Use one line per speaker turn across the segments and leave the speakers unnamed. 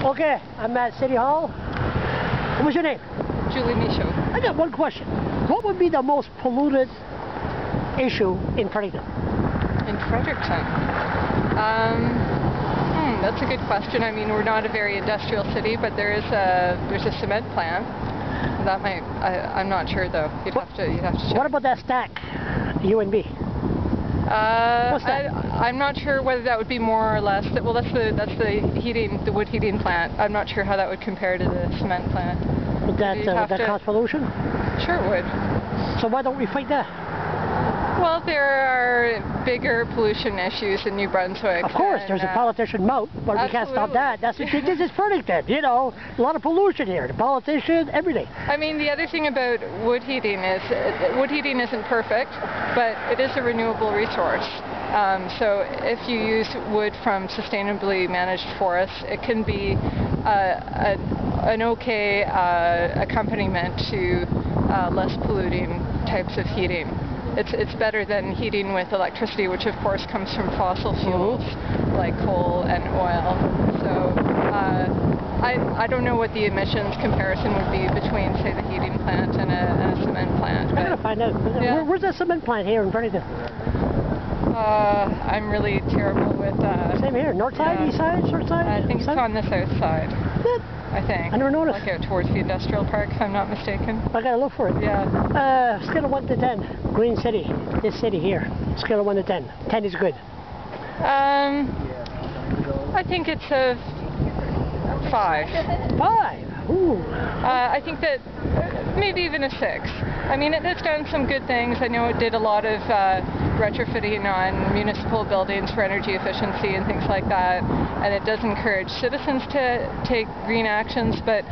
Okay, I'm at City Hall. What was your name?
Julie Michaud.
I got one question. What would be the most polluted issue in Fredericton?
In Fredericton? That's a good question. I mean, we're not a very industrial city, but there's a cement plant. That might, I'm not sure though. You'd have to check.
What about that stack, UNB? What's that?
I'm not sure whether that would be more or less. Well, that's the wood heating plant. I'm not sure how that would compare to the cement plant.
Would that cause pollution?
Sure it would.
So why don't we fight that?
Well, there are bigger pollution issues in New Brunswick.
Of course, there's a politician moat, but we can't stop that. That's what this is Fredericton, you know. A lot of pollution here. The politician, everything.
I mean, the other thing about wood heating is wood heating isn't perfect, but it is a renewable resource. So if you use wood from sustainably managed forests, it can be an okay accompaniment to less polluting types of heating. It's better than heating with electricity, which of course comes from fossil fuels like coal and oil. So I don't know what the emissions comparison would be between, say, the heating plant and a cement plant.
I'm going to find out. Yeah. Where's that cement plant here in Fredericton?
I'm really terrible with...
Same here. North side, east side, short side?
I think it's on the south side.
Good.
I think.
I never noticed.
Like out towards the industrial park, if I'm not mistaken.
I gotta look for it.
Yeah.
Scale of 1 to 10. Green City. This city here. Scale of 1 to 10. 10 is good.
I think it's a 5.
5? Ooh.
I think that maybe even a 6. I mean, it's done some good things. I know it did a lot of retrofitting on municipal buildings for energy efficiency and things like that, and it does encourage citizens to take green actions, but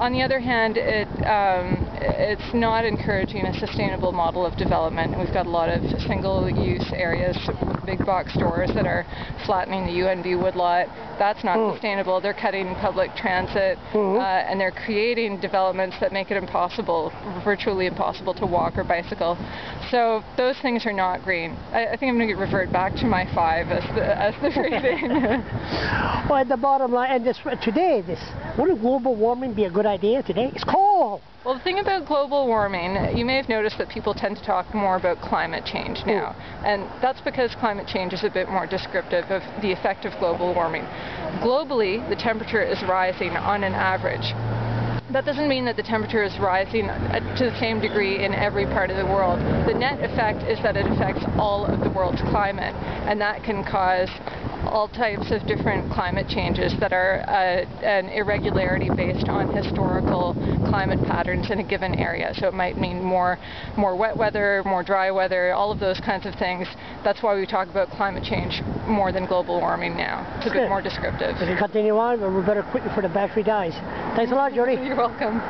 on the other hand, it's not encouraging a sustainable model of development. We've got a lot of single-use areas, big box stores that are flattening the UNB woodlot. That's not sustainable. They're cutting public transit, and they're creating developments that make it impossible, virtually impossible, to walk or bicycle. So those things are not green. I think I'm going to revert back to my 5 as the rating.
Well, at the bottom line, and today, wouldn't global warming be a good idea today? It's cold.
Well, the thing about global warming, you may have noticed that people tend to talk more about climate change now. And that's because climate change is a bit more descriptive of the effect of global warming. Globally, the temperature is rising on an average. That doesn't mean that the temperature is rising to the same degree in every part of the world. The net effect is that it affects all of the world's climate, and that can cause all types of different climate changes that are an irregularity based on historical climate patterns in a given area. So it might mean more wet weather, more dry weather, all of those kinds of things. That's why we talk about climate change more than global warming now. It's a bit more descriptive.
We can continue on, but we better quit before the battery dies. Thanks a lot, Jody.
You're welcome.